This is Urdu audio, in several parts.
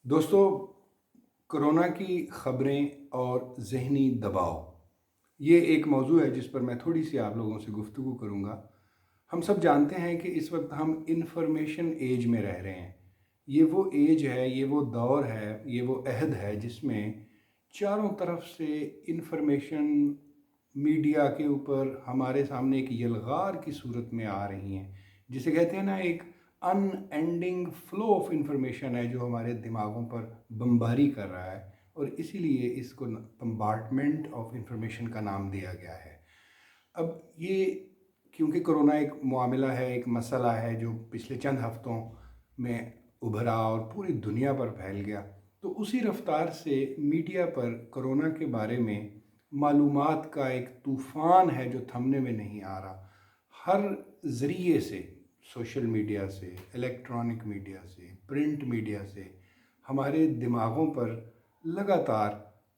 دوستو، کرونا کی خبریں اور ذہنی دباؤ، یہ ایک موضوع ہے جس پر میں تھوڑی سی آپ لوگوں سے گفتگو کروں گا۔ ہم سب جانتے ہیں کہ اس وقت ہم انفارمیشن ایج میں رہ رہے ہیں۔ یہ وہ ایج ہے، یہ وہ دور ہے، یہ وہ عہد ہے جس میں چاروں طرف سے انفارمیشن میڈیا کے اوپر ہمارے سامنے ایک یلغار کی صورت میں آ رہی ہیں، جسے کہتے ہیں نا، ایک ان اینڈنگ فلو آف انفارمیشن ہے جو ہمارے دماغوں پر بمباری کر رہا ہے، اور اسی لیے اس کو بمبارڈمنٹ آف انفارمیشن کا نام دیا گیا ہے۔ اب یہ کیونکہ کرونا ایک معاملہ ہے، ایک مسئلہ ہے جو پچھلے چند ہفتوں میں ابھرا اور پوری دنیا پر پھیل گیا، تو اسی رفتار سے میڈیا پر کرونا کے بارے میں معلومات کا ایک طوفان ہے جو تھمنے میں نہیں آ رہا۔ ہر ذریعے سے، سوشل میڈیا سے، الیکٹرانک میڈیا سے، پرنٹ میڈیا سے، ہمارے دماغوں پر لگاتار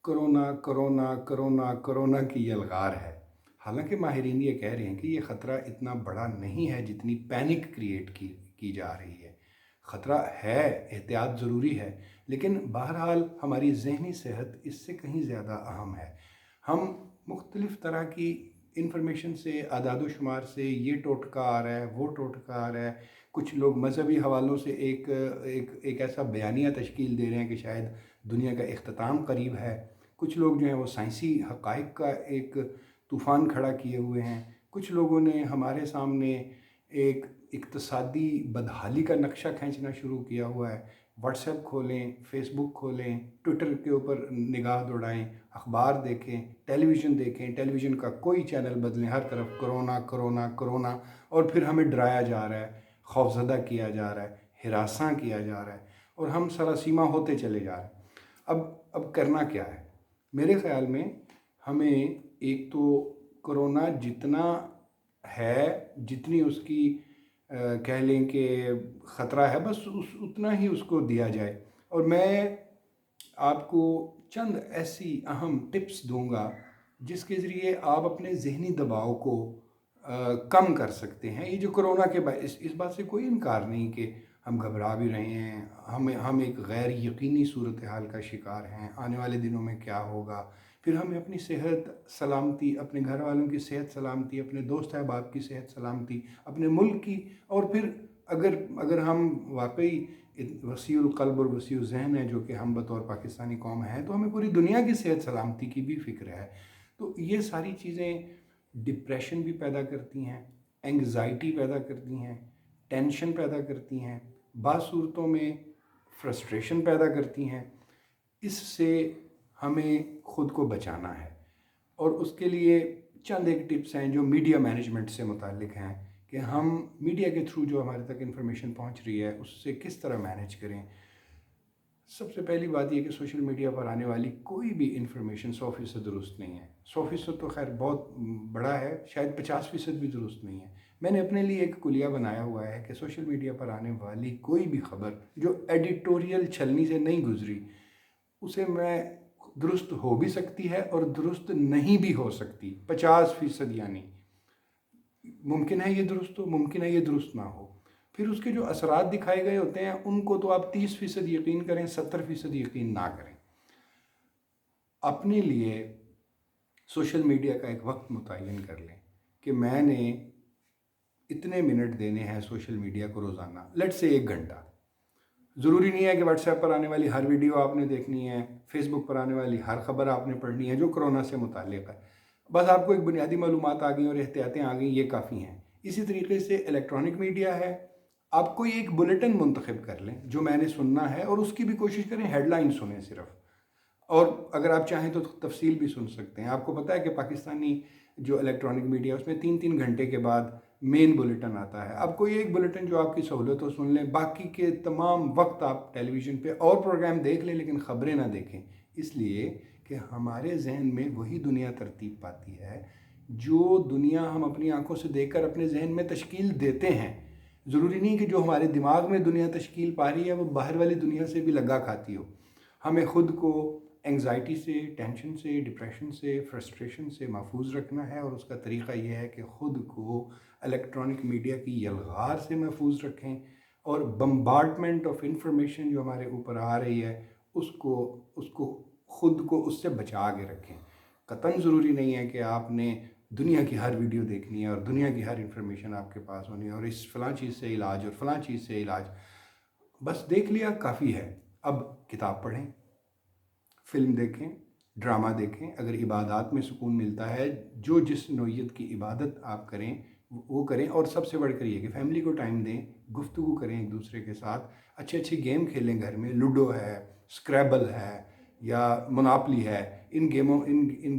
کرونا کرونا کرونا کرونا کی یلغار ہے۔ حالانکہ ماہرین یہ کہہ رہے ہیں کہ یہ خطرہ اتنا بڑا نہیں ہے جتنی پینک کریٹ کی جا رہی ہے۔ خطرہ ہے، احتیاط ضروری ہے، لیکن بہرحال ہماری ذہنی صحت اس سے کہیں زیادہ اہم ہے۔ ہم مختلف طرح کی انفارمیشن سے، اعداد و شمار سے، یہ ٹوٹکا آ رہا ہے، وہ ٹوٹکا آ رہا ہے، کچھ لوگ مذہبی حوالوں سے ایک ایسا بیانیہ تشکیل دے رہے ہیں کہ شاید دنیا کا اختتام قریب ہے، کچھ لوگ جو ہیں وہ سائنسی حقائق کا ایک طوفان کھڑا کیے ہوئے ہیں، کچھ لوگوں نے ہمارے سامنے ایک اقتصادی بدحالی کا نقشہ کھینچنا شروع کیا ہوا ہے۔ واٹس ایپ کھولیں، فیس بک کھولیں، ٹویٹر کے اوپر نگاہ دوڑائیں، اخبار دیکھیں، ٹیلی ویژن دیکھیں، ٹیلی ویژن کا کوئی چینل بدلیں، ہر طرف کرونا کرونا کرونا، اور پھر ہمیں ڈرایا جا رہا ہے، خوفزدہ کیا جا رہا ہے، ہراساں کیا جا رہا ہے، اور ہم سراسیمہ ہوتے چلے جا رہے ہیں۔ اب کرنا کیا ہے؟ میرے خیال میں ہمیں ایک تو کرونا جتنا ہے، جتنی اس کی کہہ لیں کہ خطرہ ہے، بس اتنا ہی اس کو دیا جائے۔ اور میں آپ کو چند ایسی اہم ٹپس دوں گا جس کے ذریعے آپ اپنے ذہنی دباؤ کو کم کر سکتے ہیں۔ یہ جو کرونا کے اس بات سے کوئی انکار نہیں کہ ہم گھبرا بھی رہے ہیں، ہم ایک غیر یقینی صورتحال کا شکار ہیں، آنے والے دنوں میں کیا ہوگا، پھر ہمیں اپنی صحت سلامتی، اپنے گھر والوں کی صحت سلامتی، اپنے دوست احباب کی صحت سلامتی، اپنے ملک کی، اور پھر اگر ہم واقعی وسیع القلب اور وسیع الذہن ہیں جو کہ ہم بطور پاکستانی قوم ہیں، تو ہمیں پوری دنیا کی صحت سلامتی کی بھی فکر ہے۔ تو یہ ساری چیزیں ڈپریشن بھی پیدا کرتی ہیں، انگزائٹی پیدا کرتی ہیں، ٹینشن پیدا کرتی ہیں، بعض صورتوں میں فرسٹریشن پیدا کرتی ہیں۔ اس سے ہمیں خود کو بچانا ہے، اور اس کے لیے چند ایک ٹپس ہیں جو میڈیا مینجمنٹ سے متعلق ہیں کہ ہم میڈیا کے تھرو جو ہمارے تک انفارمیشن پہنچ رہی ہے اس سے کس طرح مینیج کریں۔ سب سے پہلی بات یہ کہ سوشل میڈیا پر آنے والی کوئی بھی انفارمیشن 100% درست نہیں ہے۔ 100% تو خیر بہت بڑا ہے، شاید 50% بھی درست نہیں ہے۔ میں نے اپنے لیے ایک کلیہ بنایا ہوا ہے کہ سوشل میڈیا پر آنے والی کوئی بھی خبر جو ایڈیٹوریل چھلنی سے نہیں گزری، اسے میں درست ہو بھی سکتی ہے اور درست نہیں بھی ہو سکتی، 50%، یعنی ممکن ہے یہ درست ہو، ممکن ہے یہ درست نہ ہو۔ پھر اس کے جو اثرات دکھائے گئے ہوتے ہیں ان کو تو آپ 30% یقین کریں، 70% یقین نہ کریں۔ اپنے لیے سوشل میڈیا کا ایک وقت متعین کر لیں کہ میں نے اتنے منٹ دینے ہیں سوشل میڈیا کو روزانہ، لیٹ سے 1 گھنٹہ۔ ضروری نہیں ہے کہ واٹس ایپ پر آنے والی ہر ویڈیو آپ نے دیکھنی ہے، فیس بک پر آنے والی ہر خبر آپ نے پڑھنی ہے جو کرونا سے متعلق ہے۔ بس آپ کو ایک بنیادی معلومات آ گئیں اور احتیاطیں آ گئیں، یہ کافی ہیں۔ اسی طریقے سے الیکٹرانک میڈیا ہے، آپ کوئی ایک بلیٹن منتخب کر لیں جو میں نے سننا ہے، اور اس کی بھی کوشش کریں ہیڈ لائن سنیں صرف، اور اگر آپ چاہیں تو تفصیل بھی سن سکتے ہیں۔ آپ کو پتہ ہے کہ پاکستانی جو الیکٹرانک میڈیا اس میں 3 گھنٹے کے بعد مین بلیٹن آتا ہے۔ اب کوئی ایک بلیٹن جو آپ کی سہولت ہو سن لیں، باقی کے تمام وقت آپ ٹیلی ویژن پہ اور پروگرام دیکھ لیں لیکن خبریں نہ دیکھیں، اس لیے کہ ہمارے ذہن میں وہی دنیا ترتیب پاتی ہے جو دنیا ہم اپنی آنکھوں سے دیکھ کر اپنے ذہن میں تشکیل دیتے ہیں۔ ضروری نہیں کہ جو ہمارے دماغ میں دنیا تشکیل پا رہی ہے وہ باہر والی دنیا سے بھی لگا کھاتی ہو۔ ہمیں خود کو انگزائٹی سے، ٹینشن سے، ڈپریشن سے، فرسٹریشن سے محفوظ رکھنا ہے، اور اس کا طریقہ یہ ہے کہ خود کو الیکٹرانک میڈیا کی یلغار سے محفوظ رکھیں، اور بمبارڈمنٹ آف انفارمیشن جو ہمارے اوپر آ رہی ہے اس کو خود کو اس سے بچا کے رکھیں. قطعاً ضروری نہیں ہے کہ آپ نے دنیا کی ہر ویڈیو دیکھنی ہے اور دنیا کی ہر انفارمیشن آپ کے پاس ہونی ہے اور اس فلاں چیز سے علاج اور فلاں چیز سے علاج. بس دیکھ لیا کافی ہے. اب کتاب پڑھیں، فلم دیکھیں، ڈرامہ دیکھیں. اگر عبادات میں سکون ملتا ہے، جو جس نوعیت کی عبادت آپ کریں وہ کریں. اور سب سے بڑھ کر یہ کہ فیملی کو ٹائم دیں، گفتگو کریں ایک دوسرے کے ساتھ، اچھے اچھے گیم کھیلیں گھر میں. لوڈو ہے، اسکریبل ہے یا مناپلی ہے. ان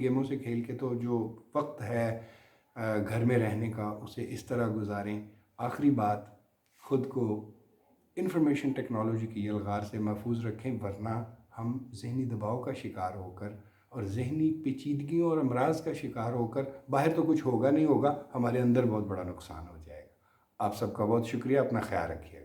گیموں سے کھیل کے تو جو وقت ہے گھر میں رہنے کا اسے اس طرح گزاریں. آخری بات، خود کو انفارمیشن ٹیکنالوجی کی الغار سے محفوظ رکھیں، ورنہ ہم ذہنی دباؤ کا شکار ہو کر اور ذہنی پیچیدگیوں اور امراض کا شکار ہو کر، باہر تو کچھ ہوگا نہیں ہوگا، ہمارے اندر بہت بڑا نقصان ہو جائے گا. آپ سب کا بہت شکریہ. اپنا خیال رکھیے.